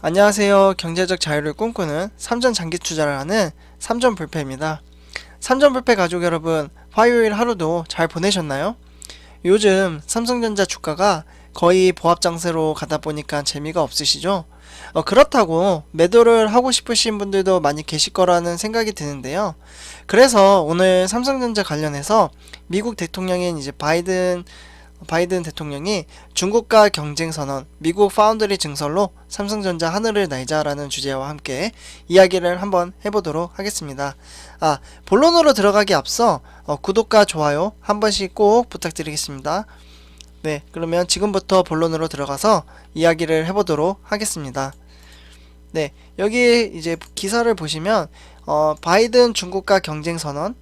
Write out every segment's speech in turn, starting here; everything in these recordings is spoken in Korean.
안녕하세요. 경제적 자유를 꿈꾸는 삼전 장기 투자를 하는 삼전불패입니다. 삼전불패 가족 여러분, 화요일 하루도 잘 보내셨나요? 요즘 삼성전자 주가가 거의 보합장세로 가다 보니까 재미가 없으시죠? 그렇다고 매도를 하고 싶으신 분들도 많이 계실 거라는 생각이 드는데요. 그래서 오늘 삼성전자 관련해서 미국 대통령인 바이든 대통령이 중국과 경쟁 선언, 미국 파운드리 증설로 삼성전자 하늘을 날자라는 주제와 함께 이야기를 한번 해보도록 하겠습니다. 본론으로 들어가기 앞서 구독과 좋아요 한 번씩 꼭 부탁드리겠습니다. 네, 그러면 지금부터 본론으로 들어가서 이야기를 해보도록 하겠습니다. 네, 여기 이제 기사를 보시면 바이든 중국과 경쟁 선언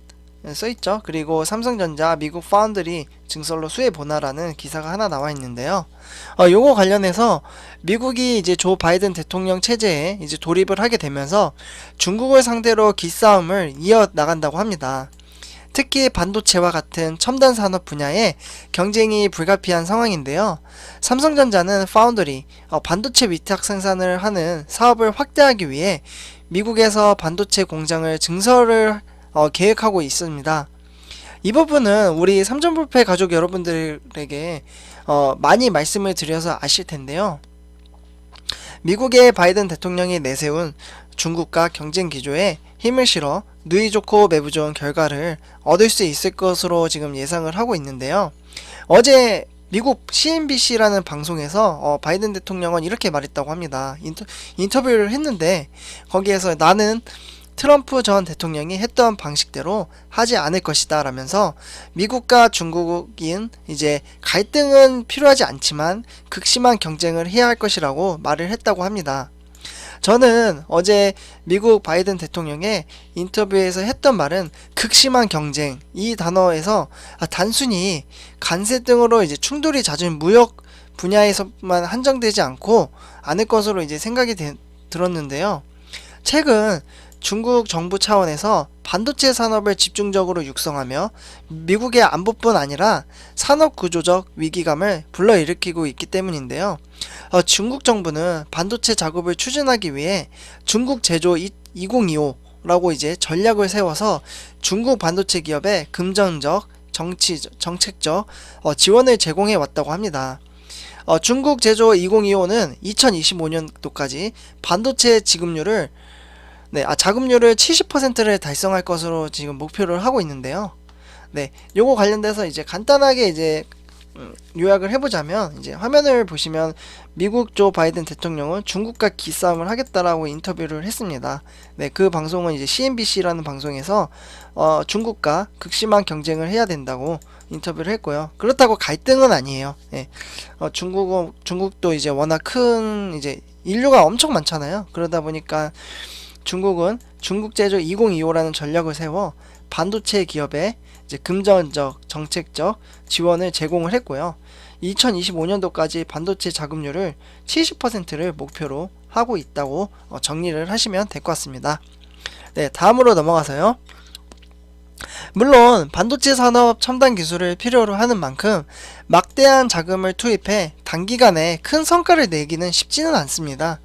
써있죠. 그리고 삼성전자 미국 파운드리 증설로 수혜 보나라는 기사가 하나 나와 있는데요. 요거 관련해서 미국이 이제 조 바이든 대통령 체제에 이제 돌입을 하게 되면서 중국을 상대로 기싸움을 이어 나간다고 합니다. 특히 반도체와 같은 첨단 산업 분야에 경쟁이 불가피한 상황인데요. 삼성전자는 파운드리, 반도체 위탁 생산을 하는 사업을 확대하기 위해 미국에서 반도체 공장을 증설을 계획하고 있습니다. 이 부분은 우리 삼전불패 가족 여러분들에게 많이 말씀을 드려서 아실 텐데요. 미국의 바이든 대통령이 내세운 중국과 경쟁 기조에 힘을 실어 누이 좋고 매부 좋은 결과를 얻을 수 있을 것으로 지금 예상을 하고 있는데요. 어제 미국 CNBC라는 방송에서 바이든 대통령은 이렇게 말했다고 합니다. 인터뷰를 했는데 거기에서 나는 트럼프 전 대통령이 했던 방식대로 하지 않을 것이다 라면서 미국과 중국인 이제 갈등은 필요하지 않지만 극심한 경쟁을 해야 할 것이라고 말을 했다고 합니다. 저는 어제 미국 바이든 대통령의 인터뷰에서 했던 말은 극심한 경쟁 이 단어에서 단순히 관세 등으로 이제 충돌이 잦은 무역 분야에서만 한정되지 않고 않을 것으로 이제 생각이 들었는데요. 최근 중국 정부 차원에서 반도체 산업을 집중적으로 육성하며 미국의 안보뿐 아니라 산업 구조적 위기감을 불러일으키고 있기 때문인데요. 중국 정부는 반도체 작업을 추진하기 위해 중국 제조 2025라고 이제 전략을 세워서 중국 반도체 기업에 금전적, 정책적 지원을 제공해 왔다고 합니다. 중국 제조 2025는 2025년도까지 반도체 지급률을 자금률을 70%를 달성할 것으로 지금 목표를 하고 있는데요. 네, 요거 관련돼서 이제 간단하게 이제 요약을 해보자면 이제 화면을 보시면 미국 조 바이든 대통령은 중국과 기싸움을 하겠다라고 인터뷰를 했습니다. 네, 그 방송은 이제 CNBC라는 방송에서 중국과 극심한 경쟁을 해야 된다고 인터뷰를 했고요. 그렇다고 갈등은 아니에요. 네, 중국도 이제 워낙 큰 이제 인류가 엄청 많잖아요. 그러다 보니까 중국은 중국 제조 2025라는 전략을 세워 반도체 기업에 이제 금전적, 정책적 지원을 제공을 했고요. 2025년도까지 반도체 자금률을 70%를 목표로 하고 있다고 정리를 하시면 될 것 같습니다. 네, 다음으로 넘어가서요. 물론 반도체 산업 첨단 기술을 필요로 하는 만큼 막대한 자금을 투입해 단기간에 큰 성과를 내기는 쉽지는 않습니다.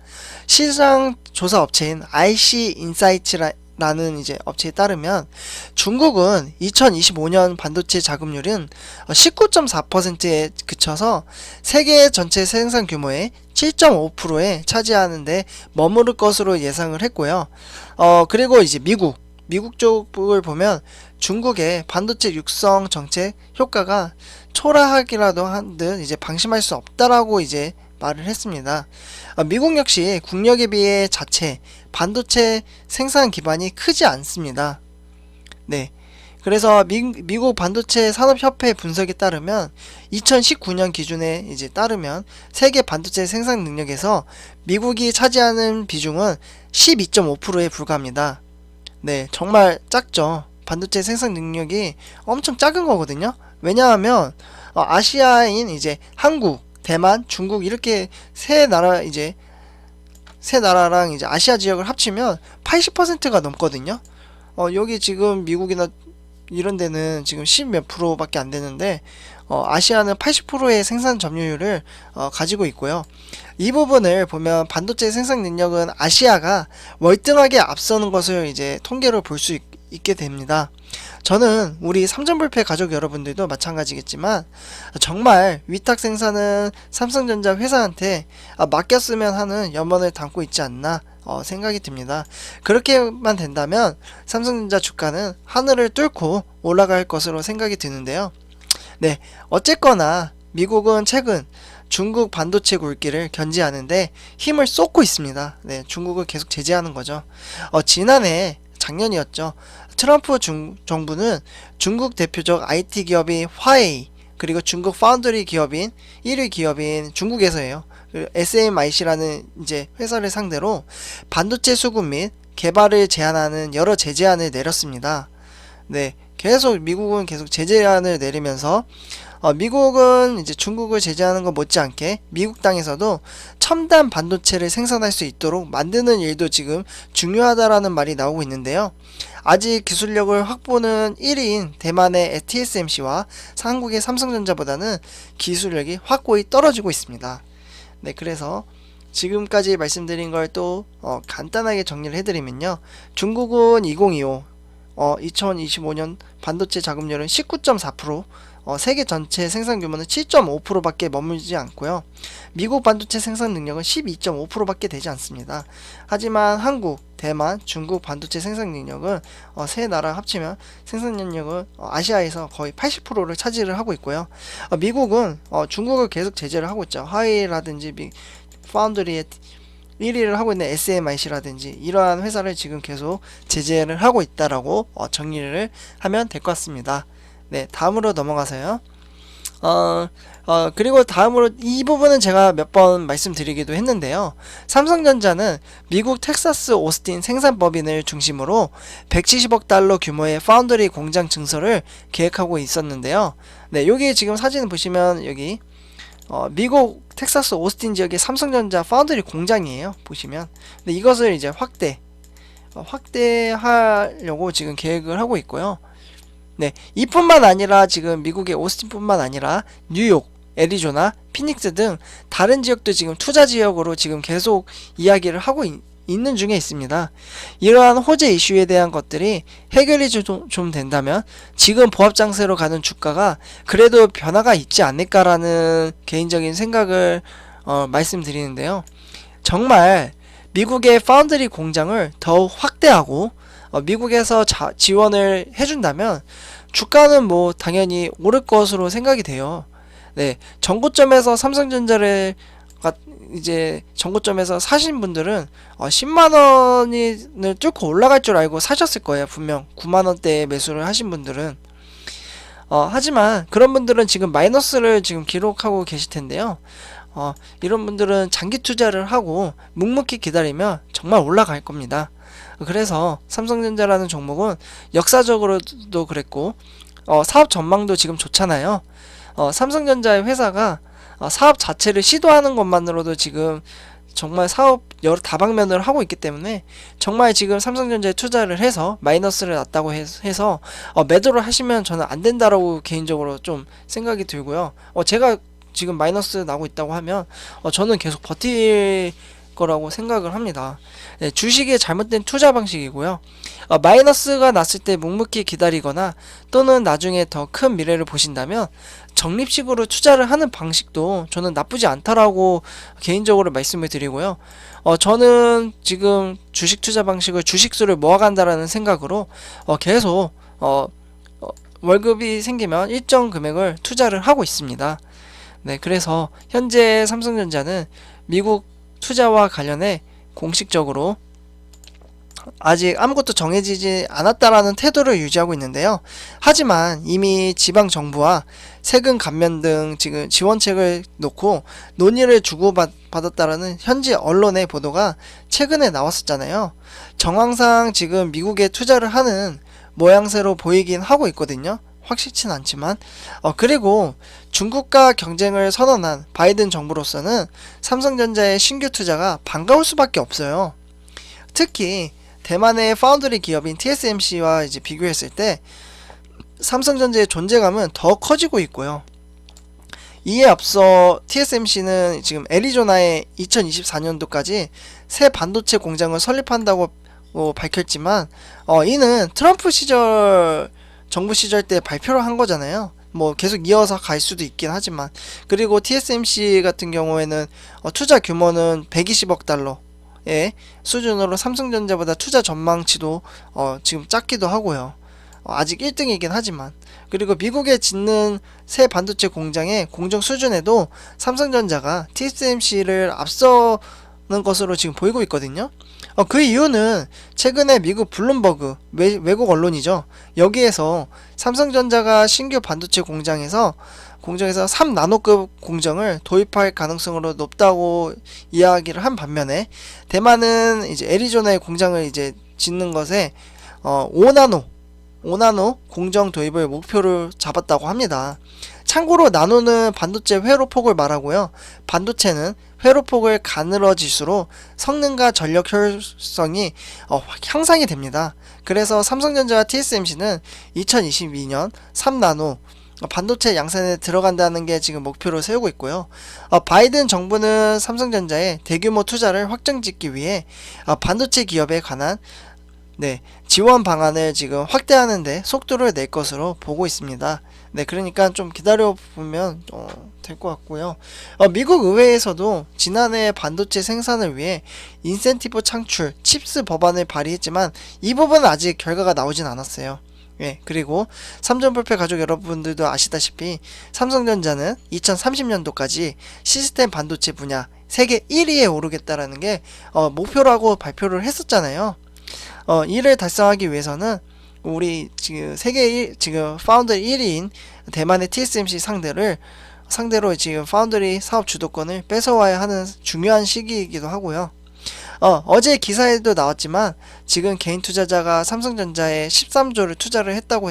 시장 조사 업체인 IC 인사이트라는 이제 업체에 따르면 중국은 2025년 반도체 자금률은 19.4%에 그쳐서 세계 전체 생산 규모의 7.5%에 차지하는데 머무를 것으로 예상을 했고요. 그리고 이제 미국 쪽을 보면 중국의 반도체 육성 정책 효과가 초라하기라도 한 듯 이제 방심할 수 없다라고 이제 말을 했습니다. 미국 역시 국력에 비해 자체 반도체 생산 기반이 크지 않습니다. 네, 그래서 미국 반도체 산업협회 분석에 따르면 2019년 기준에 이제 따르면 세계 반도체 생산 능력에서 미국이 차지하는 비중은 12.5%에 불과합니다. 네, 정말 작죠. 반도체 생산 능력이 엄청 작은 거거든요. 왜냐하면 아시아인 이제 한국, 대만, 중국 이렇게 세 나라랑 이제 아시아 지역을 합치면 80%가 넘거든요. 여기 지금 미국이나 이런 데는 지금 10 몇 프로밖에 안 되는데 아시아는 80%의 생산 점유율을 가지고 있고요. 이 부분을 보면 반도체 생산 능력은 아시아가 월등하게 앞서는 것을 이제 통계로 볼 수 있게 됩니다. 저는 우리 삼전불패 가족 여러분들도 마찬가지겠지만 정말 위탁 생산은 삼성전자 회사한테 맡겼으면 하는 염원을 담고 있지 않나 생각이 듭니다. 그렇게만 된다면 삼성전자 주가는 하늘을 뚫고 올라갈 것으로 생각이 드는데요. 네, 어쨌거나 미국은 최근 중국 반도체 굴기를 견제하는데 힘을 쏟고 있습니다. 네, 중국을 계속 제재하는 거죠. 작년이었죠. 트럼프 정부는 중국 대표적 IT 기업인 화웨이, 그리고 중국 파운드리 기업인 1위 기업인 중국에서예요. SMIC라는 이제 회사를 상대로 반도체 수급 및 개발을 제한하는 여러 제재안을 내렸습니다. 네, 미국은 계속 제재안을 내리면서 미국은 이제 중국을 제재하는 것 못지않게 미국 땅에서도 첨단 반도체를 생산할 수 있도록 만드는 일도 지금 중요하다라는 말이 나오고 있는데요. 아직 기술력을 확보는 1위인 대만의 TSMC와 한국의 삼성전자보다는 기술력이 확고히 떨어지고 있습니다. 네, 그래서 지금까지 말씀드린 걸 또 간단하게 정리를 해드리면요. 중국은 2025년 반도체 자금률은 19.4%, 세계 전체 생산 규모는 7.5%밖에 머물지 않고요. 미국 반도체 생산 능력은 12.5%밖에 되지 않습니다. 하지만 한국, 대만, 중국 반도체 생산 능력은 세 나라 합치면 생산 능력은 아시아에서 거의 80%를 차지를 하고 있고요. 미국은 중국을 계속 제재를 하고 있죠. 화웨이라든지 파운드리의 1위를 하고 있는 SMIC라든지 이러한 회사를 지금 계속 제재를 하고 있다라고 정리를 하면 될 것 같습니다. 네, 다음으로 넘어가서요. 그리고 다음으로 이 부분은 제가 몇 번 말씀드리기도 했는데요. 삼성전자는 미국 텍사스 오스틴 생산법인을 중심으로 170억 달러 규모의 파운드리 공장 증설을 계획하고 있었는데요. 네, 여기 지금 사진 보시면 여기 미국 텍사스 오스틴 지역의 삼성전자 파운드리 공장이에요. 보시면. 근데 이것을 이제 확대하려고 지금 계획을 하고 있고요. 네, 이뿐만 아니라 지금 미국의 오스틴뿐만 아니라 뉴욕, 애리조나, 피닉스 등 다른 지역도 지금 투자 지역으로 지금 계속 이야기를 하고 있는 중에 있습니다. 이러한 호재 이슈에 대한 것들이 해결이 좀 된다면 지금 보합장세로 가는 주가가 그래도 변화가 있지 않을까라는 개인적인 생각을 말씀드리는데요. 정말 미국의 파운드리 공장을 더욱 확대하고 미국에서 지원을 해준다면 주가는 뭐 당연히 오를 것으로 생각이 돼요. 네, 정고점에서 삼성전자를 이제 정고점에서 사신 분들은 10만원을 뚫고 올라갈 줄 알고 사셨을 거예요. 분명 9만원대에 매수를 하신 분들은. 하지만 그런 분들은 지금 마이너스를 지금 기록하고 계실 텐데요. 이런 분들은 장기 투자를 하고 묵묵히 기다리면 정말 올라갈 겁니다. 그래서 삼성전자라는 종목은 역사적으로도 그랬고 사업 전망도 지금 좋잖아요. 삼성전자의 회사가 사업 자체를 시도하는 것만으로도 지금 정말 사업 여러 다방면을 하고 있기 때문에 정말 지금 삼성전자에 투자를 해서 마이너스를 났다고 해서 매도를 하시면 저는 안 된다라고 개인적으로 좀 생각이 들고요. 제가 지금 마이너스 나고 있다고 하면 저는 계속 버틸 거라고 생각을 합니다. 네, 주식의 잘못된 투자 방식이고요. 마이너스가 났을 때 묵묵히 기다리거나 또는 나중에 더 큰 미래를 보신다면 적립식으로 투자를 하는 방식도 저는 나쁘지 않다라고 개인적으로 말씀을 드리고요. 저는 지금 주식 투자 방식을 주식수를 모아간다라는 생각으로 계속 월급이 생기면 일정 금액을 투자를 하고 있습니다. 네, 그래서 현재 삼성전자는 미국 투자와 관련해 공식적으로 아직 아무것도 정해지지 않았다라는 태도를 유지하고 있는데요. 하지만 이미 지방 정부와 세금 감면 등 지금 지원책을 놓고 논의를 주고받았다라는 현지 언론의 보도가 최근에 나왔었잖아요. 정황상 지금 미국에 투자를 하는 모양새로 보이긴 하고 있거든요. 확실치는 않지만 그리고 중국과 경쟁을 선언한 바이든 정부로서는 삼성전자의 신규 투자가 반가울 수밖에 없어요. 특히 대만의 파운드리 기업인 TSMC와 이제 비교했을 때 삼성전자의 존재감은 더 커지고 있고요. 이에 앞서 TSMC는 지금 애리조나에 2024년도까지 새 반도체 공장을 설립한다고 밝혔지만 이는 트럼프 시절 정부 시절 때 발표를 한 거잖아요. 뭐 계속 이어서 갈 수도 있긴 하지만, 그리고 TSMC 같은 경우에는 투자 규모는 120억 달러의 수준으로 삼성전자보다 투자 전망치도 지금 작기도 하고요. 아직 1등이긴 하지만, 그리고 미국에 짓는 새 반도체 공장의 공정 수준에도 삼성전자가 TSMC를 앞서는 것으로 지금 보이고 있거든요. 그 이유는 최근에 미국 블룸버그 외국 언론이죠. 여기에서 삼성전자가 신규 반도체 공장에서 3나노급 공정을 도입할 가능성으로 높다고 이야기를 한 반면에, 대만은 이제 애리조나의 공장을 이제 짓는 것에 5나노 공정 도입을 목표를 잡았다고 합니다. 참고로 나노는 반도체 회로폭을 말하고요. 반도체는 회로폭을 가늘어질수록 성능과 전력 효율성이 향상이 됩니다. 그래서 삼성전자와 TSMC는 2022년 3나노 반도체 양산에 들어간다는 게 지금 목표로 세우고 있고요. 바이든 정부는 삼성전자의 대규모 투자를 확정짓기 위해 반도체 기업에 관한 지원 방안을 지금 확대하는데 속도를 낼 것으로 보고 있습니다. 그러니까 좀 기다려보면 될 것 같고요. 미국 의회에서도 지난해 반도체 생산을 위해 인센티브 창출, 칩스 법안을 발의했지만 이 부분은 아직 결과가 나오진 않았어요. 그리고 삼전불패 가족 여러분들도 아시다시피 삼성전자는 2030년도까지 시스템 반도체 분야 세계 1위에 오르겠다라는 게 목표라고 발표를 했었잖아요. 이를 달성하기 위해서는 우리 지금 지금 파운드리 1위인 대만의 TSMC 상대로 지금 파운드리 사업 주도권을 뺏어와야 하는 중요한 시기이기도 하고요. 어제 기사에도 나왔지만 지금 개인 투자자가 삼성전자에 13조를 투자를 했다고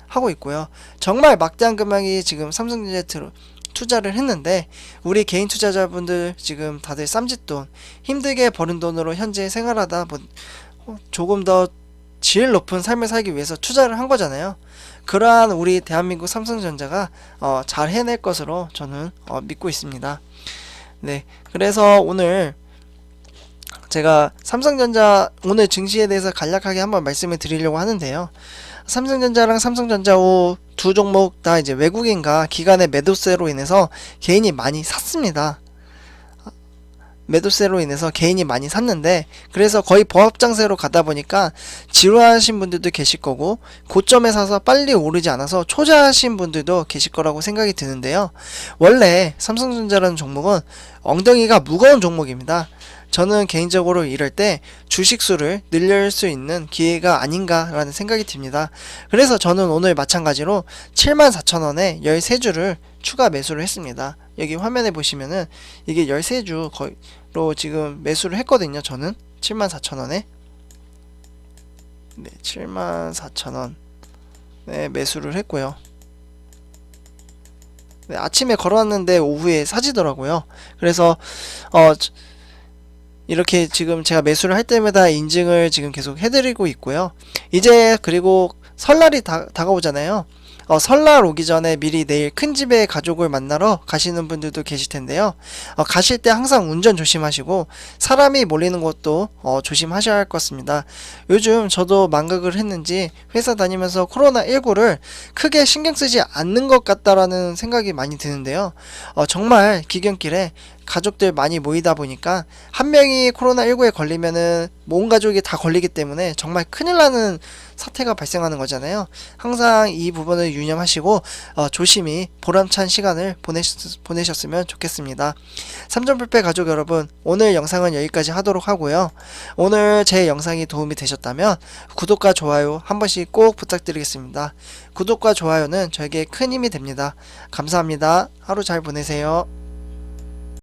하고 있고요. 정말 막대한 금액이 지금 삼성전자에 투자를 했는데, 우리 개인 투자자분들 지금 다들 쌈짓돈, 힘들게 버는 돈으로 현재 생활하다 조금 더 질 높은 삶을 살기 위해서 투자를 한 거잖아요. 그러한 우리 대한민국 삼성전자가 잘 해낼 것으로 저는 믿고 있습니다. 그래서 오늘 제가 삼성전자 오늘 증시에 대해서 간략하게 한번 말씀을 드리려고 하는데요. 삼성전자랑 삼성전자후 두 종목 다 이제 외국인과 기관의 매도세로 인해서 개인이 많이 샀습니다. 매도세로 인해서 개인이 많이 샀는데, 그래서 거의 보합장세로 가다 보니까 지루하신 분들도 계실 거고, 고점에 사서 빨리 오르지 않아서 초자하신 분들도 계실 거라고 생각이 드는데요. 원래 삼성전자라는 종목은 엉덩이가 무거운 종목입니다. 저는 개인적으로 이럴 때 주식수를 늘릴 수 있는 기회가 아닌가라는 생각이 듭니다. 그래서 저는 오늘 마찬가지로 74,000원에 13주를 추가 매수를 했습니다. 여기 화면에 보시면은 이게 13주 거의로 지금 매수를 했거든요. 저는 74,000원에 74,000원 매수를 했고요. 아침에 걸어놨는데 오후에 사지더라고요. 그래서 이렇게 지금 제가 매수를 할 때마다 인증을 지금 계속 해드리고 있고요. 이제 그리고 설날이 다가오잖아요. 설날 오기 전에 미리 내일 큰 집에 가족을 만나러 가시는 분들도 계실 텐데요. 가실 때 항상 운전 조심하시고 사람이 몰리는 것도 조심하셔야 할 것 같습니다. 요즘 저도 망각을 했는지 회사 다니면서 코로나19를 크게 신경 쓰지 않는 것 같다라는 생각이 많이 드는데요. 정말 기경길에 가족들 많이 모이다 보니까 한 명이 코로나19에 걸리면은 온 가족이 다 걸리기 때문에 정말 큰일 나는 사태가 발생하는 거잖아요. 항상 이 부분을 유념하시고 조심히 보람찬 시간을 보내셨으면 좋겠습니다. 삼전불패 가족 여러분, 오늘 영상은 여기까지 하도록 하고요. 오늘 제 영상이 도움이 되셨다면 구독과 좋아요 한 번씩 꼭 부탁드리겠습니다. 구독과 좋아요는 저에게 큰 힘이 됩니다. 감사합니다. 하루 잘 보내세요.